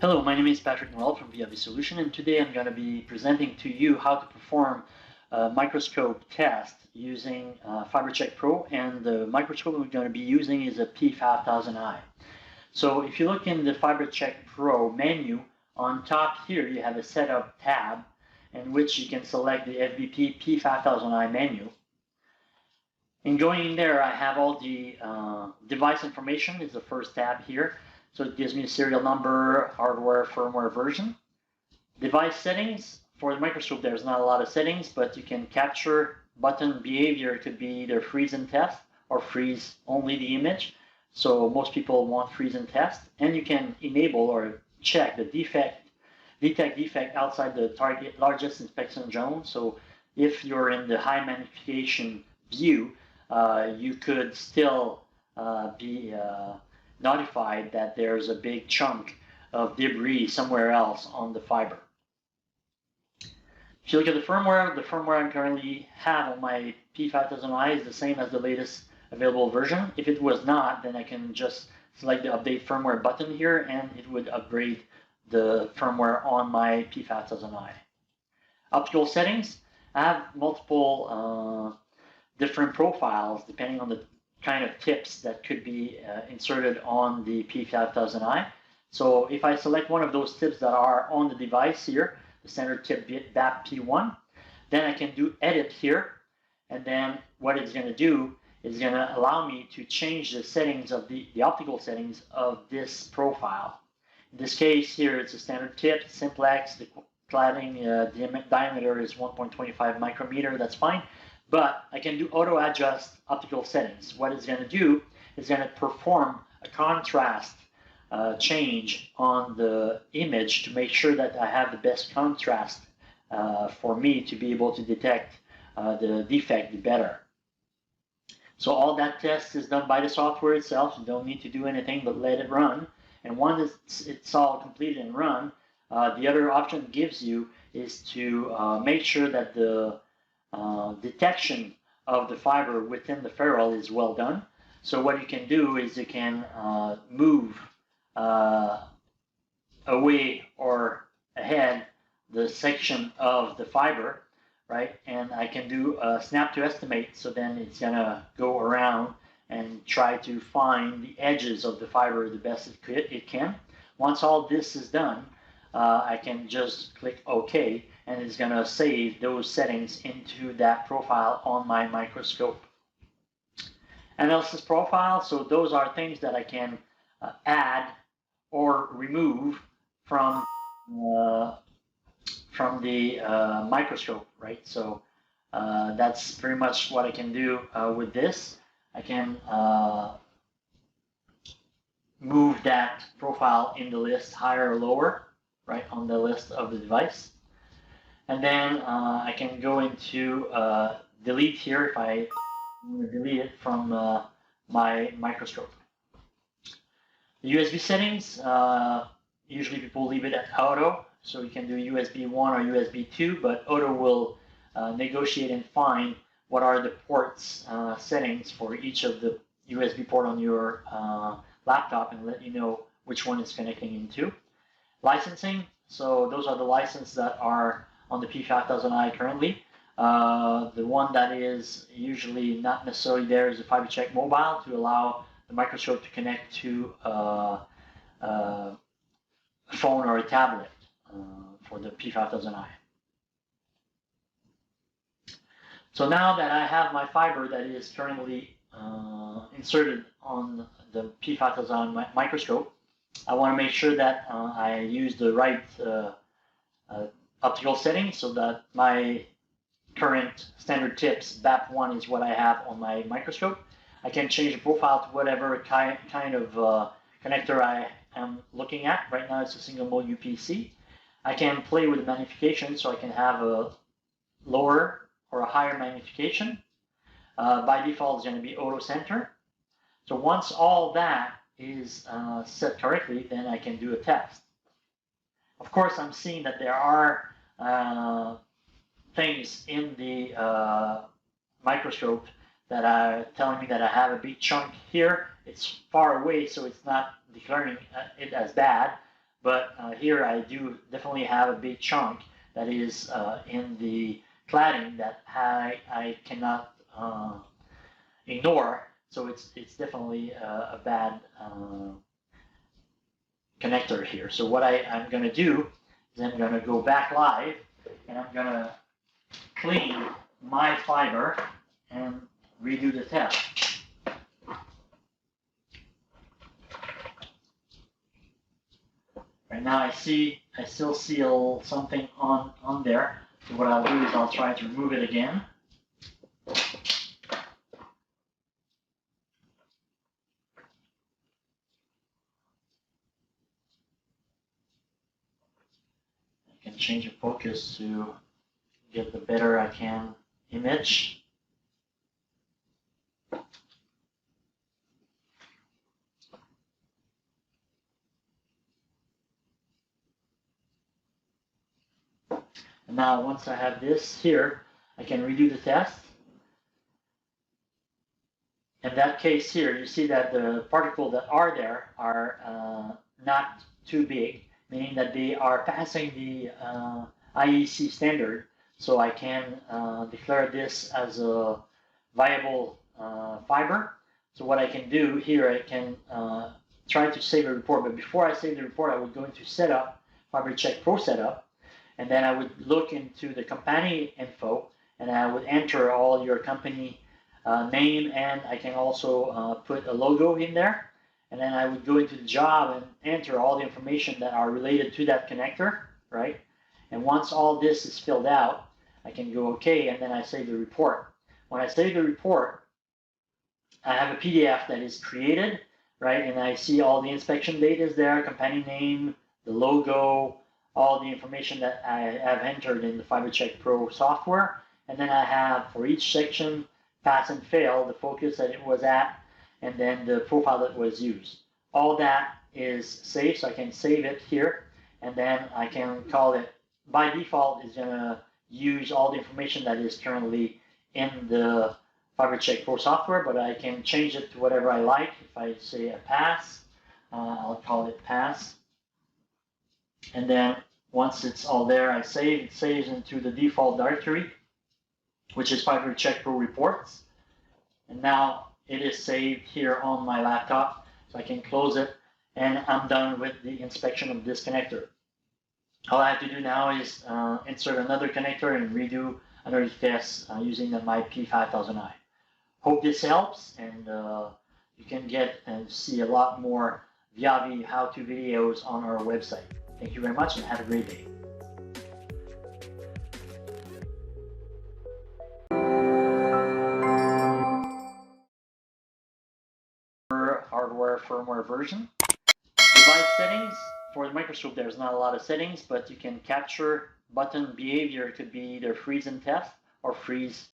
Hello, my name is Patrick Noel from Viavi Solution, and today I'm going to be presenting to you how to perform a microscope test using FiberCheck Pro, and the microscope we're going to be using is a P5000i. So if you look in the FiberCheck Pro menu, on top here you have a Setup tab in which you can select the FBP P5000i menu. And going in there, I have all the device information is the first tab here. So it gives me a serial number, hardware, firmware version. Device settings. For the microscope, there's not a lot of settings, but you can capture button behavior. It could be either freeze and test or freeze only the image. So most people want freeze and test. And you can enable or check the detect defect outside the target largest inspection zone. So if you're in the high magnification view, you could still be notified that there's a big chunk of debris somewhere else on the fiber. If you look at the firmware I currently have on my P5000i is the same as the latest available version. If it was not, then I can just select the update firmware button here and it would upgrade the firmware on my P5000i. Optical settings. I have multiple different profiles depending on the kind of tips that could be inserted on the P5000i. So if I select one of those tips that are on the device here, the standard tip BAP P1, then I can do edit here, and then what it's going to do is going to allow me to change the settings of the optical settings of this profile. In this case here, it's a standard tip, simplex, the cladding diameter is 1.25 micrometer, that's fine. But I can do auto adjust optical settings. What it's going to do is going to perform a contrast change on the image to make sure that I have the best contrast for me to be able to detect the defect better. So all that test is done by the software itself. You don't need to do anything but let it run. And once it's all completed and run, the other option it gives you is to make sure that the detection of the fiber within the ferrule is well done. So what you can do is you can move away or ahead the section of the fiber, right? And I can do a snap to estimate, so then it's gonna go around and try to find the edges of the fiber the best it can. Once all this is done, I can just click OK, and it's going to save those settings into that profile on my microscope. Analysis profile, so those are things that I can add or remove from the microscope, right? So that's pretty much what I can do with this. I can move that profile in the list higher or lower, right, on the list of the device. And then I can go into delete here if I want to delete it from my microscope. The USB settings, usually people leave it at auto, so you can do USB 1 or USB 2, but auto will negotiate and find what are the ports settings for each of the USB port on your laptop and let you know which one it's connecting into. Licensing, so those are the licenses that are on the P5000i currently. The one that is usually not necessarily there is the FiberCheck Mobile to allow the microscope to connect to a phone or a tablet for the P5000i. So now that I have my fiber that is currently inserted on the P5000 microscope, I want to make sure that I use the right optical settings so that my current standard tips BAP1 is what I have on my microscope. I can change the profile to whatever kind of connector I am looking at. Right now it's a single mode UPC. I can play with the magnification, so I can have a lower or a higher magnification. By default it's going to be auto center. So once all that is set correctly, then I can do a test. Of course, I'm seeing that there are things in the microscope that are telling me that I have a big chunk here. It's far away, so it's not declaring it as bad. but here I do definitely have a big chunk that is in the cladding that I cannot ignore. So it's definitely a bad connector here. So what I'm going to do is I'm going to go back live, and I'm going to clean my fiber and redo the test. Right now I still see something on there. So what I'll do is I'll try to remove it again. I can change the focus to get the better I can image. And now once I have this here, I can redo the test. In that case here, you see that the particles that are there are not too big, meaning that they are passing the IEC standard. So I can declare this as a viable fiber. So what I can do here, I can try to save a report. But before I save the report, I would go into Setup, FiberCheck Pro Setup, and then I would look into the company info, and I would enter all your company name, and I can also put a logo in there. And then I would go into the job and enter all the information that are related to that connector, right? And once all this is filled out, I can go OK, and then I save the report. When I save the report, I have a PDF that is created, right? And I see all the inspection date is there, company name, the logo, all the information that I have entered in the FiberCheck Pro software. And then I have for each section, pass and fail, the focus that it was at, and then the profile that was used. All that is saved, so I can save it here, and then I can call it, by default, it's going to use all the information that is currently in the FiberCheck Pro software, but I can change it to whatever I like. If I say a pass, I'll call it pass. And then once it's all there, I save. It saves into the default directory, which is FiberCheck Pro reports. And now it is saved here on my laptop, so I can close it, and I'm done with the inspection of this connector. All I have to do now is insert another connector and redo another test using my P5000i. Hope this helps, and you can get and see a lot more Viavi how-to videos on our website. Thank you very much, and have a great day. Hardware firmware version. Device settings. For the microscope, there's not a lot of settings, but you can capture button behavior. It could be either freeze and test or freeze